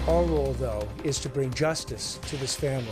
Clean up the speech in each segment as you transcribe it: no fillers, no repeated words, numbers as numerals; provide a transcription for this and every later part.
Our role, though, is to bring justice to this family.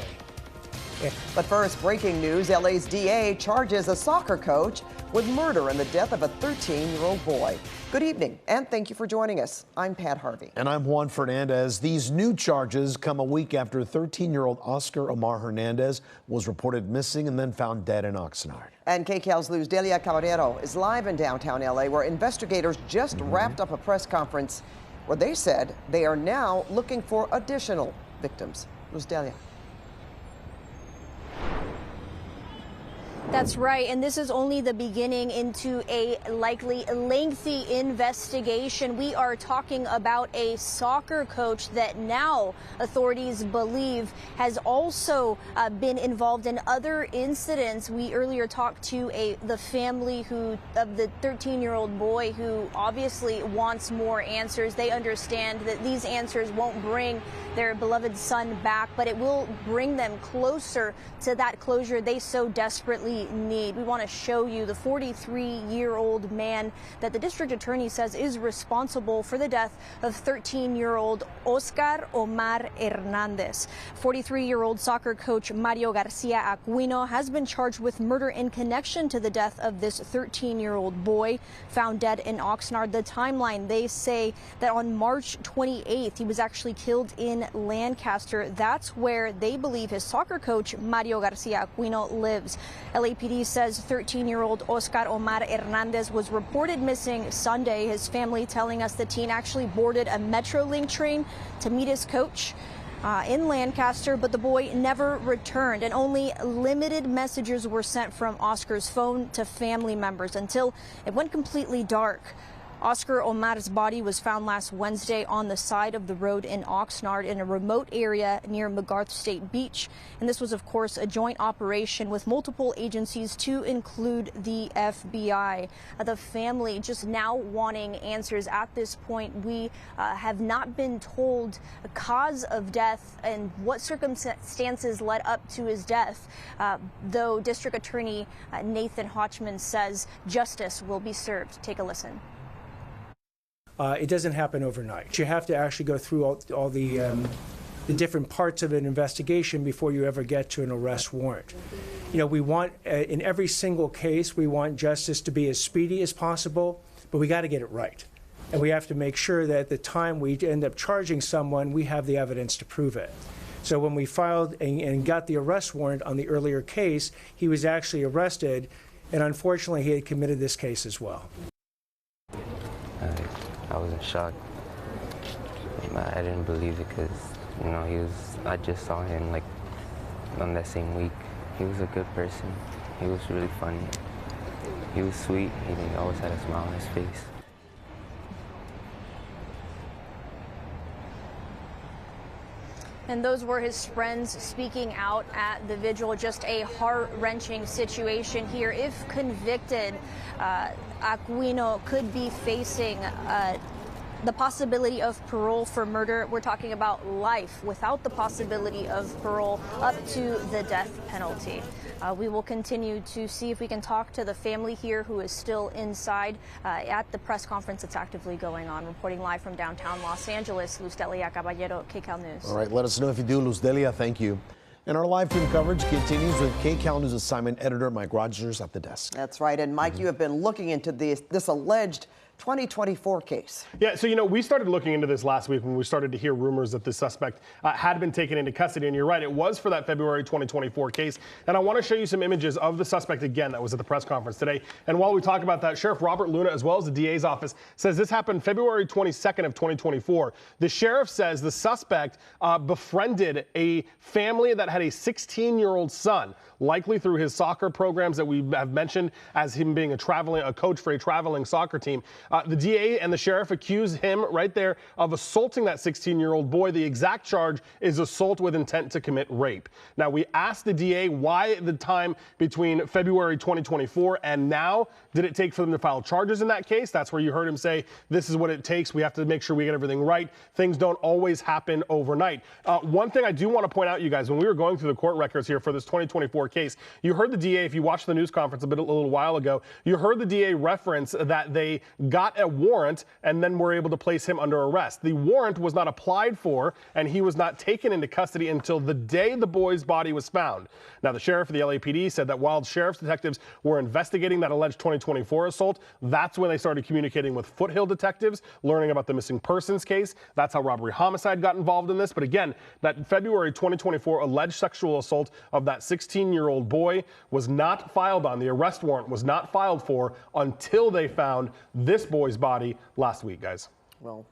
But first, breaking news, LA's DA charges a soccer coach with murder in the death of a 13-year-old boy. Good evening, and thank you for joining us. I'm Pat Harvey. And I'm Juan Fernandez. These new charges come a week after 13-year-old Oscar Omar Hernandez was reported missing and then found dead in Oxnard. And KCAL's Luzdelia Caballero is live in downtown LA, where investigators just wrapped up a press conference where they said they are now looking for additional victims. Luzdelia. That's right, and this is only the beginning into a likely lengthy investigation. We are talking about a soccer coach that now authorities believe has also been involved in other incidents. We earlier talked to the family of the 13-year-old boy who obviously wants more answers. They understand that these answers won't bring their beloved son back, but it will bring them closer to that closure they so desperately need. We want to show you the 43-year-old man that the district attorney says is responsible for the death of 13-year-old Oscar Omar Hernandez. 43-year-old soccer coach Mario Garcia-Aquino has been charged with murder in connection to the death of this 13-year-old boy found dead in Oxnard. The timeline, they say that on March 28th, he was actually killed in Lancaster. That's where they believe his soccer coach Mario Garcia-Aquino lives. LAPD says 13-year-old Oscar Omar Hernandez was reported missing Sunday. His family telling us the teen actually boarded a Metrolink train to meet his coach in Lancaster, but the boy never returned, and only limited messages were sent from Oscar's phone to family members until it went completely dark. Oscar Omar's body was found last Wednesday on the side of the road in Oxnard in a remote area near McGarth State Beach. And this was, of course, a joint operation with multiple agencies to include the FBI. The family just now wanting answers at this point. We have not been told the cause of death and what circumstances led up to his death, though District Attorney Nathan Hodgman says justice will be served. Take a listen. It doesn't happen overnight. You have to actually go through all the different parts of an investigation before you ever get to an arrest warrant. You know, we want, in every single case, we want justice to be as speedy as possible, but we got to get it right. And we have to make sure that at the time we end up charging someone, we have the evidence to prove it. So when we filed and got the arrest warrant on the earlier case, he was actually arrested, and unfortunately he had committed this case as well. I was in shock. I didn't believe it because, you know, I just saw him like on that same week. He was a good person. He was really funny. He was sweet. He always had a smile on his face. And those were his friends speaking out at the vigil. Just a heart-wrenching situation here. If convicted, Aquino could be facing the possibility of parole for murder. We're talking about life without the possibility of parole, up to the death penalty. We will continue to see if we can talk to the family here who is still inside at the press conference that's actively going on. Reporting live from downtown Los Angeles, Luzdelia Caballero, KCAL News. All right, let us know if you do, Luzdelia. Thank you. And our live team coverage continues with KCAL News assignment editor Mike Rogers at the desk. That's right. And Mike, you have been looking into this alleged 2024 case. Yeah, so, you know, we started looking into this last week when we started to hear rumors that the suspect had been taken into custody. And you're right, it was for that February 2024 case. And I want to show you some images of the suspect again that was at the press conference today. And while we talk about that, Sheriff Robert Luna, as well as the DA's office, says this happened February 22nd of 2024. The sheriff says the suspect befriended a family that had a 16-year-old son, likely through his soccer programs that we have mentioned as him being a coach for a traveling soccer team. The DA and the sheriff accuse him right there of assaulting that 16-year-old boy. The exact charge is assault with intent to commit rape. Now, we asked the DA why the time between February 2024 and now did it take for them to file charges in that case. That's where you heard him say, this is what it takes. We have to make sure we get everything right. Things don't always happen overnight. One thing I do want to point out, you guys, when we were going through the court records here for this 2024 case, you heard the DA, if you watched the news conference a little while ago, you heard the DA reference that they got a warrant, and then were able to place him under arrest. The warrant was not applied for, and he was not taken into custody until the day the boy's body was found. Now, the sheriff of the LAPD said that while sheriff's detectives were investigating that alleged 2024 assault, that's when they started communicating with Foothill detectives, learning about the missing persons case. That's how robbery homicide got involved in this. But again, that February 2024 alleged sexual assault of that 16-year-old boy was not filed on. The arrest warrant was not filed for until they found this boy's body last week, guys. Well,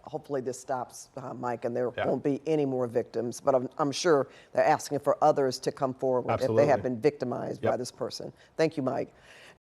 hopefully this stops, Mike, and there won't be any more victims. But I'm sure they're asking for others to come forward if they have been victimized by this person. Thank you, Mike.